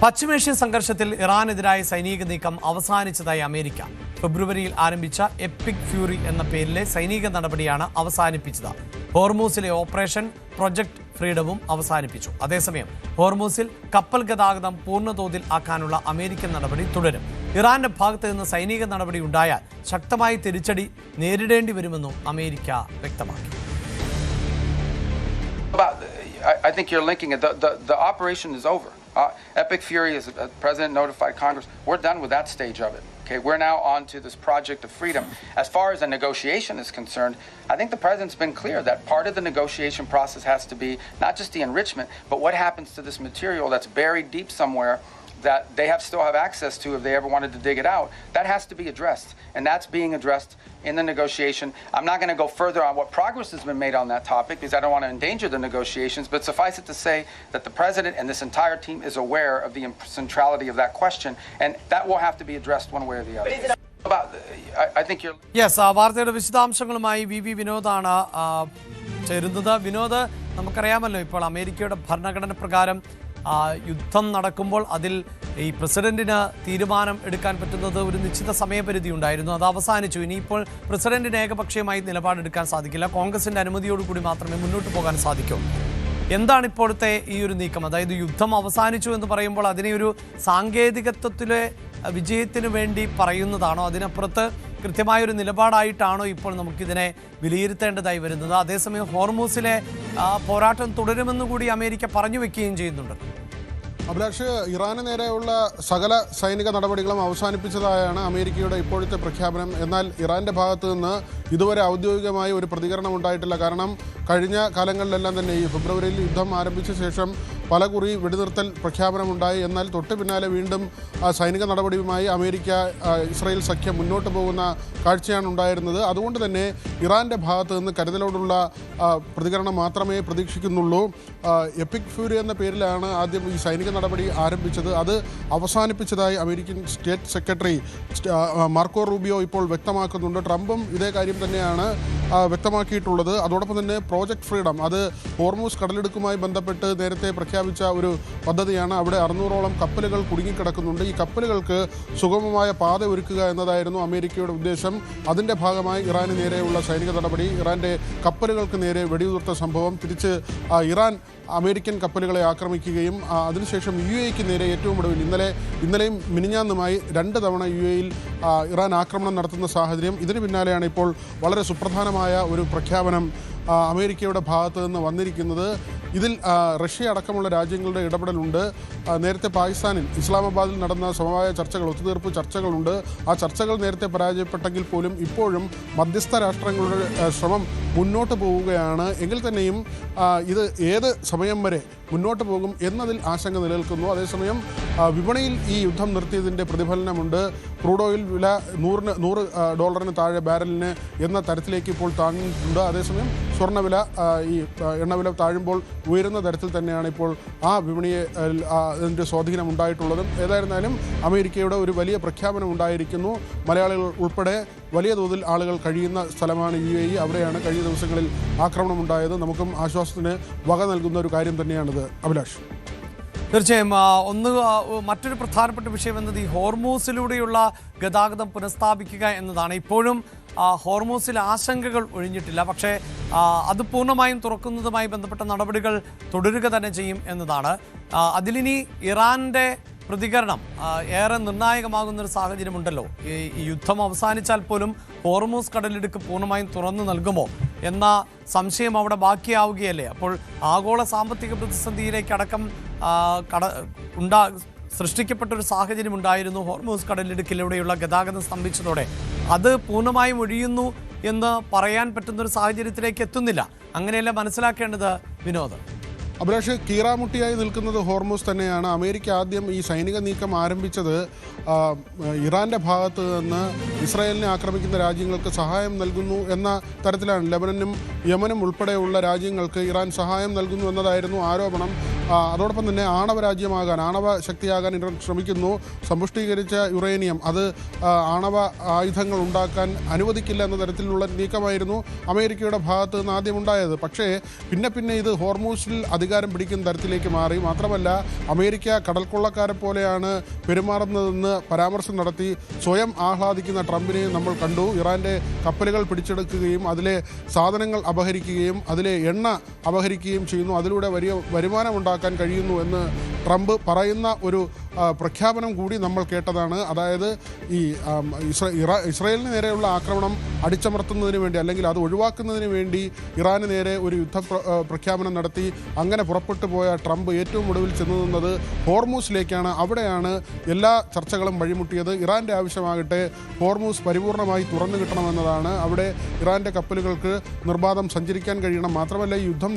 പശ്ചിമേഷ്യൻ സംഘർഷത്തിൽ ഇറാനെതിരായ സൈനിക നീക്കം അവസാനിച്ചതായി അമേരിക്ക. ഫെബ്രുവരിയിൽ ആരംഭിച്ച എപ്പിക് ഫ്യൂറി എന്ന പേരിലെ സൈനിക നടപടിയാണ് അവസാനിപ്പിച്ചത്. ഹോർമൂസിലെ ഓപ്പറേഷൻ പ്രൊജക്ട് ഫ്രീഡവും അവസാനിപ്പിച്ചു. അതേസമയം ഹോർമൂസിൽ കപ്പൽ ഗതാഗതം പൂർണ്ണതോതിൽ ആക്കാനുള്ള അമേരിക്കൻ നടപടി തുടരും. ഇറാന്റെ ഭാഗത്ത് നിന്ന് സൈനിക നടപടി ഉണ്ടായാൽ ശക്തമായ തിരിച്ചടി നേരിടേണ്ടി വരുമെന്നും അമേരിക്ക വ്യക്തമാക്കി. I think you're linking it. The operation is over. Epic Fury, as the President notified Congress, we're done with that stage of it. Okay, we're now on to this project of freedom. As far as a negotiation is concerned, I think the President's been clear that part of the negotiation process has to be not just the enrichment, but what happens to this material that's buried deep somewhere that they still have access to if they ever wanted to dig it out. That has to be addressed, and that's being addressed in the negotiation. I'm not going to go further on what progress has been made on that topic because I don't want to endanger the negotiations, but suffice it to say that the President and this entire team is aware of the centrality of that question, and that will have to be addressed one way or the other. I think you're... Yes, വാർത്തയുടെ വിശദാംശങ്ങളുമായി V വിനോദാണ് ചേരുന്നത്. വിനോദ്, നമുക്കറിയാമല്ലോ ഇപ്പോൾ അമേരിക്കയുടെ ഭരണഘടന പ്രകാരം യുദ്ധം നടക്കുമ്പോൾ അതിൽ ഈ പ്രസിഡന്റിന് തീരുമാനം എടുക്കാൻ പറ്റുന്നത് ഒരു നിശ്ചിത സമയപരിധി ഉണ്ടായിരുന്നു. അത് അവസാനിച്ചു. ഇനിയിപ്പോൾ പ്രസിഡന്റിന് ഏകപക്ഷീയമായി നിലപാടെടുക്കാൻ സാധിക്കില്ല. കോൺഗ്രസിന്റെ അനുമതിയോടുകൂടി മാത്രമേ മുന്നോട്ട് പോകാൻ സാധിക്കൂ. എന്താണ് ഇപ്പോഴത്തെ ഈ ഒരു നീക്കം? അതായത് യുദ്ധം അവസാനിച്ചു എന്ന് പറയുമ്പോൾ അതിനെ ഒരു സാങ്കേതികത്വത്തിലെ വിജയത്തിന് വേണ്ടി പറയുന്നതാണോ? അതിനപ്പുറത്ത് കൃത്യമായൊരു നിലപാടായിട്ടാണോ ഇപ്പോൾ നമുക്കിതിനെ വിലയിരുത്തേണ്ടതായി വരുന്നത്? അതേസമയം ഹോർമൂസിലെ പോരാട്ടം തുടരുമെന്ന് കൂടി അമേരിക്ക പറഞ്ഞു വെക്കുകയും ചെയ്യുന്നുണ്ട്. അഭിലാഷ്, ഇറാന് നേരെയുള്ള സകല സൈനിക നടപടികളും അവസാനിപ്പിച്ചതായാണ് അമേരിക്കയുടെ ഇപ്പോഴത്തെ പ്രഖ്യാപനം. എന്നാൽ ഇറാന്റെ ഭാഗത്തു നിന്ന് ഇതുവരെ ഔദ്യോഗികമായി ഒരു പ്രതികരണം ഉണ്ടായിട്ടില്ല. കാരണം കഴിഞ്ഞ കാലങ്ങളിലെല്ലാം തന്നെ ഈ ഫെബ്രുവരിയിൽ യുദ്ധം ആരംഭിച്ച ശേഷം പലകുറി വെടിനിർത്തൽ പ്രഖ്യാപനമുണ്ടായി. എന്നാൽ തൊട്ട് പിന്നാലെ വീണ്ടും സൈനിക നടപടിയുമായി അമേരിക്ക ഇസ്രായേൽ സഖ്യം മുന്നോട്ട് പോകുന്ന കാഴ്ചയാണ് ഉണ്ടായിരുന്നത്. അതുകൊണ്ട് തന്നെ ഇറാന്റെ ഭാഗത്ത് നിന്ന് കരുതലോടുള്ള പ്രതികരണം മാത്രമേ പ്രതീക്ഷിക്കുന്നുള്ളൂ. എപ്പിക് ഫ്യൂരി എന്ന പേരിലാണ് ആദ്യം ഈ സൈനിക നടപടി ആരംഭിച്ചത്. അത് അവസാനിപ്പിച്ചതായി American state secretary Marco Rubio ഇപ്പോൾ വ്യക്തമാക്കുന്നുണ്ട്. ട്രംപും ഇതേ കാര്യം തന്നെയാണ് വ്യക്തമാക്കിയിട്ടുള്ളത്. അതോടൊപ്പം തന്നെ പ്രോജക്ട് ഫ്രീഡം, അത് ഹോർമൂസ് കടലിടുക്കുമായി ബന്ധപ്പെട്ട് നേരത്തെ പ്രഖ്യാപിച്ച ഒരു പദ്ധതിയാണ്. അവിടെ 600ഓളം കപ്പലുകൾ കുടുങ്ങിക്കിടക്കുന്നുണ്ട്. ഈ കപ്പലുകൾക്ക് സുഗമമായ പാത ഒരുക്കുക എന്നതായിരുന്നു അമേരിക്കയുടെ ഉദ്ദേശം. അതിൻ്റെ ഭാഗമായി ഇറാന് നേരെയുള്ള സൈനിക നടപടി, ഇറാൻ്റെ കപ്പലുകൾക്ക് നേരെ വെടിയുതിർത്ത സംഭവം, തിരിച്ച് ഇറാൻ അമേരിക്കൻ കപ്പലുകളെ ആക്രമിക്കുകയും അതിനുശേഷം UAEക്ക് നേരെ ഏറ്റവും ഒടുവിൽ ഇന്നലെയും മിനിഞ്ഞാന്നുമായി 2 തവണ UAEയിൽ ഇറാൻ ആക്രമണം നടത്തുന്ന സാഹചര്യം. ഇതിന് പിന്നാലെയാണ് ഇപ്പോൾ വളരെ സുപ്രധാനമായ ഒരു പ്രഖ്യാപനം അമേരിക്കയുടെ ഭാഗത്തു നിന്ന് വന്നിരിക്കുന്നത്. ഇതിൽ റഷ്യ അടക്കമുള്ള രാജ്യങ്ങളുടെ ഇടപെടലുണ്ട്. നേരത്തെ പാകിസ്ഥാനിൽ ഇസ്ലാമാബാദിൽ നടന്ന സമവായ ചർച്ചകൾ, ഒത്തുതീർപ്പ് ചർച്ചകളുണ്ട്. ആ ചർച്ചകൾ നേരത്തെ പരാജയപ്പെട്ടെങ്കിൽ പോലും ഇപ്പോഴും മധ്യസ്ഥ രാഷ്ട്രങ്ങളുടെ ശ്രമം മുന്നോട്ട് പോവുകയാണ്. എങ്കിൽ തന്നെയും ഇത് ഏത് സമയം വരെ മുന്നോട്ട് പോകും എന്നതിൽ ആശങ്ക നിലനിൽക്കുന്നു. അതേസമയം വിപണിയിൽ ഈ യുദ്ധം നിർത്തിയതിൻ്റെ പ്രതിഫലനമുണ്ട്. ക്രൂഡ് ഓയിൽ വില $100 താഴെ ബാരലിന് എന്ന തരത്തിലേക്ക് ഇപ്പോൾ താഴ്ന്നിട്ടുണ്ട്. അതേസമയം സ്വർണ്ണവില, ഈ എണ്ണവില താഴുമ്പോൾ ഉയരുന്ന തരത്തിൽ തന്നെയാണ് ഇപ്പോൾ ആ വിപണിയെ അതിൻ്റെ സ്വാധീനം ഉണ്ടായിട്ടുള്ളതും. ഏതായിരുന്നാലും അമേരിക്കയുടെ ഒരു വലിയ പ്രഖ്യാപനം ഉണ്ടായിരിക്കുന്നു. മലയാളികൾ ഉൾപ്പെടെ വലിയ തോതിൽ ആളുകൾ കഴിയുന്ന സ്ഥലമാണ് UAE. അവിടെയാണ് കഴിഞ്ഞ ദിവസങ്ങളിൽ ആക്രമണം ഉണ്ടായത്. നമുക്കും ആശ്വാസത്തിന് വക നൽകുന്ന ഒരു കാര്യം തന്നെയാണിത്. അഭിലാഷ്, തീർച്ചയായും മറ്റൊരു പ്രധാനപ്പെട്ട വിഷയം എന്നത് ഈ ഹോർമൂസിലൂടെയുള്ള ഗതാഗതം പുനഃസ്ഥാപിക്കുക എന്നതാണ്. ഇപ്പോഴും ഹോർമൂസിൽ ആശങ്കകൾ ഒഴിഞ്ഞിട്ടില്ല. പക്ഷേ അത് പൂർണ്ണമായും തുറക്കുന്നതുമായി ബന്ധപ്പെട്ട നടപടികൾ തുടരുക തന്നെ ചെയ്യും എന്നതാണ്. അതിലിനി ഇറാൻ്റെ പ്രതികരണം ഏറെ നിർണായകമാകുന്നൊരു സാഹചര്യമുണ്ടല്ലോ. ഈ യുദ്ധം അവസാനിച്ചാൽ പോലും ഹോർമൂസ് കടലിടുക്ക് പൂർണ്ണമായും തുറന്നു നൽകുമോ എന്ന സംശയം അവിടെ ബാക്കിയാവുകയല്ലേ? അപ്പോൾ ആഗോള സാമ്പത്തിക പ്രതിസന്ധിയിലേക്കടക്കം സൃഷ്ടിക്കപ്പെട്ടൊരു സാഹചര്യം ഉണ്ടായിരുന്നു. ഹോർമൂസ് കടലിടുക്കിലൂടെയുള്ള ഗതാഗതം സ്തംഭിച്ചതോടെ അത് പൂർണ്ണമായും ഒഴിയുന്നു എന്ന് പറയാൻ പറ്റുന്നൊരു സാഹചര്യത്തിലേക്ക് എത്തുന്നില്ല. അങ്ങനെയല്ല മനസ്സിലാക്കേണ്ടത് വിനോദ്? അഭിലാഷ്, കീറാമുട്ടിയായി നിൽക്കുന്നത് ഹോർമൂസ് തന്നെയാണ്. അമേരിക്ക ആദ്യം ഈ സൈനിക നീക്കം ആരംഭിച്ചത് ഇറാൻ്റെ ഭാഗത്ത് നിന്ന് ഇസ്രായേലിനെ ആക്രമിക്കുന്ന രാജ്യങ്ങൾക്ക് സഹായം നൽകുന്നു എന്ന തരത്തിലാണ്. ലെബനനും യമനും ഉൾപ്പെടെയുള്ള രാജ്യങ്ങൾക്ക് ഇറാൻ സഹായം നൽകുന്നു എന്നതായിരുന്നു ആരോപണം. അതോടൊപ്പം തന്നെ ആണവ രാജ്യമാകാൻ, ആണവ ശക്തിയാകാൻ ഇറാൻ ശ്രമിക്കുന്നു. സമ്പുഷ്ടീകരിച്ച യുറേനിയം അത് ആണവ ആയുധങ്ങൾ ഉണ്ടാക്കാൻ അനുവദിക്കില്ല എന്ന തരത്തിലുള്ള നീക്കമായിരുന്നു അമേരിക്കയുടെ ഭാഗത്ത് നിന്ന് ആദ്യം ഉണ്ടായത്. പക്ഷേ പിന്നെ ഇത് ഹോർമൂസിൽ അധികാരം പിടിക്കുന്ന തരത്തിലേക്ക് മാറി. മാത്രമല്ല അമേരിക്ക കടൽക്കൊള്ളക്കാരെ പോലെയാണ് പെരുമാറുന്നതെന്ന് പരാമർശം നടത്തി സ്വയം ആഹ്ലാദിക്കുന്ന ട്രംപിനെ നമ്മൾ കണ്ടു. ഇറാൻ്റെ കപ്പലുകൾ പിടിച്ചെടുക്കുകയും അതിലെ സാധനങ്ങൾ അപഹരിക്കുകയും അതിലെ എണ്ണ അപഹരിക്കുകയും ചെയ്യുന്നു. അതിലൂടെ വലിയ വരുമാനമുണ്ടാക്കാൻ കഴിയുന്നു എന്ന് ട്രംപ് പറയുന്ന ഒരു പ്രഖ്യാപനം കൂടി നമ്മൾ കേട്ടതാണ്. അതായത് ഈ ഇസ്രായേലിന് നേരെയുള്ള ആക്രമണം അടിച്ചമർത്തുന്നതിന് വേണ്ടി, അല്ലെങ്കിൽ അത് ഒഴിവാക്കുന്നതിന് വേണ്ടി ഇറാന് നേരെ ഒരു യുദ്ധ പ്രഖ്യാപനം നടത്തി അങ്ങനെ പുറപ്പെട്ടു പോയ ട്രംപ് ഏറ്റവും ഒടുവിൽ ചെന്നു നിന്നത് ഹോർമൂസിലേക്കാണ്. അവിടെയാണ് എല്ലാ ചർച്ചകളും വഴിമുട്ടിയത്. ഇറാൻ്റെ ആവശ്യമാകട്ടെ ഹോർമൂസ് പരിപൂർണമായി തുറന്നു കിട്ടണമെന്നതാണ്. അവിടെ ഇറാൻ്റെ കപ്പലുകൾക്ക് നിർബാധം സഞ്ചരിക്കാൻ കഴിയണം. മാത്രമല്ല ഈ യുദ്ധം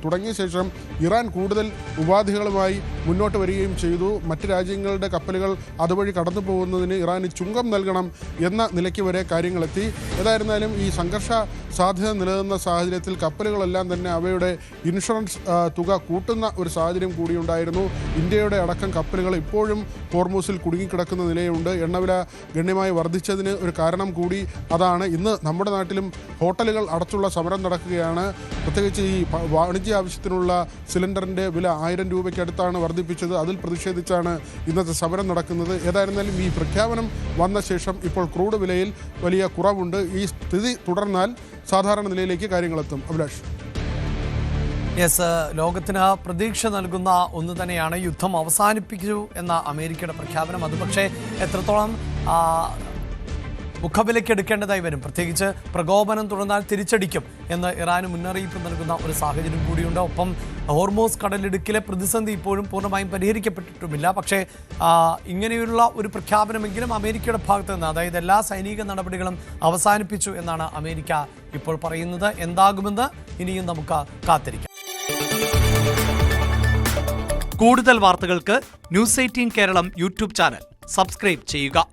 തുടങ്ങിയ ശേഷം ഇറാൻ കൂടുതൽ ഉപാധികളുമായി മുന്നോട്ട് വരികയും ചെയ്തു. മറ്റ് രാജ്യങ്ങളുടെ കപ്പലുകൾ അതുവഴി കടന്നു പോകുന്നതിന് ഇറാന് ചുങ്കം നൽകണം എന്ന നിലയ്ക്ക് വരെ കാര്യങ്ങളെത്തി. ഏതായിരുന്നാലും ഈ സംഘർഷ സാധ്യത നിലനിന്ന സാഹചര്യത്തിൽ കപ്പലുകളെല്ലാം തന്നെ അവയുടെ ഇൻഷുറൻസ് തുക കൂട്ടുന്ന ഒരു സാഹചര്യം കൂടിയുണ്ടായിരുന്നു. ഇന്ത്യയുടെ അടക്കം കപ്പലുകൾ ഇപ്പോഴും ഹോർമൂസിൽ കുടുങ്ങിക്കിടക്കുന്ന നിലയുണ്ട്. എണ്ണവില ഗണ്യമായി വർദ്ധിച്ചതിന് ഒരു കാരണം കൂടി അതാണ്. ഇന്ന് നമ്മുടെ നാട്ടിലും ഹോട്ടലുകൾ അടച്ചുള്ള സമരം നടക്കുകയാണ്. പ്രത്യേകിച്ച് ഈ വാണിജ്യ ആവശ്യത്തിനുള്ള സിലിണ്ടറിൻ്റെ വില 1000 രൂപയ്ക്ക് അടുത്താണ് വർദ്ധിപ്പിച്ചത്. അതിൽ പ്രതിഷേധിച്ചാണ് ഇന്നത്തെ സമരം നടക്കുന്നത്. ഏതായിരുന്നാലും ഈ പ്രഖ്യാപനം വന്ന ശേഷം ഇപ്പോൾ ക്രൂഡ് വിലയിൽ വലിയ കുറവുണ്ട്. ഈ സ്ഥിതി തുടർന്നാൽ സാധാരണ നിലയിലേക്ക് കാര്യങ്ങളെത്തും. അഭിലാഷ്. യെസ്, ലോകത്തിന് പ്രതീക്ഷ നൽകുന്ന ഒന്ന് തന്നെയാണ് യുദ്ധം അവസാനിപ്പിക്കൂ എന്ന അമേരിക്കയുടെ പ്രഖ്യാപനം. അത് പക്ഷേ എത്രത്തോളം മുഖവിലയ്ക്ക് എടുക്കേണ്ടതായി വരും. പ്രത്യേകിച്ച് പ്രകോപനം തുടർന്നാൽ തിരിച്ചടിക്കും എന്ന് ഇറാന് മുന്നറിയിപ്പ് നൽകുന്ന ഒരു സാഹചര്യം കൂടിയുണ്ട്. ഒപ്പം ഹോർമൂസ് കടലിടുക്കിലെ പ്രതിസന്ധി ഇപ്പോഴും പൂർണ്ണമായും പരിഹരിക്കപ്പെട്ടിട്ടുമില്ല. പക്ഷേ ഇങ്ങനെയുള്ള ഒരു പ്രഖ്യാപനമെങ്കിലും അമേരിക്കയുടെ ഭാഗത്ത് നിന്ന്, അതായത് എല്ലാ സൈനിക നടപടികളും അവസാനിപ്പിച്ചു എന്നാണ് അമേരിക്ക ഇപ്പോൾ പറയുന്നത്. എന്താകുമെന്ന് ഇനിയും നമുക്ക് കാത്തിരിക്കാം. കൂടുതൽ വാർത്തകൾക്ക് News 18 Keralam YouTube channel subscribe ചെയ്യുക.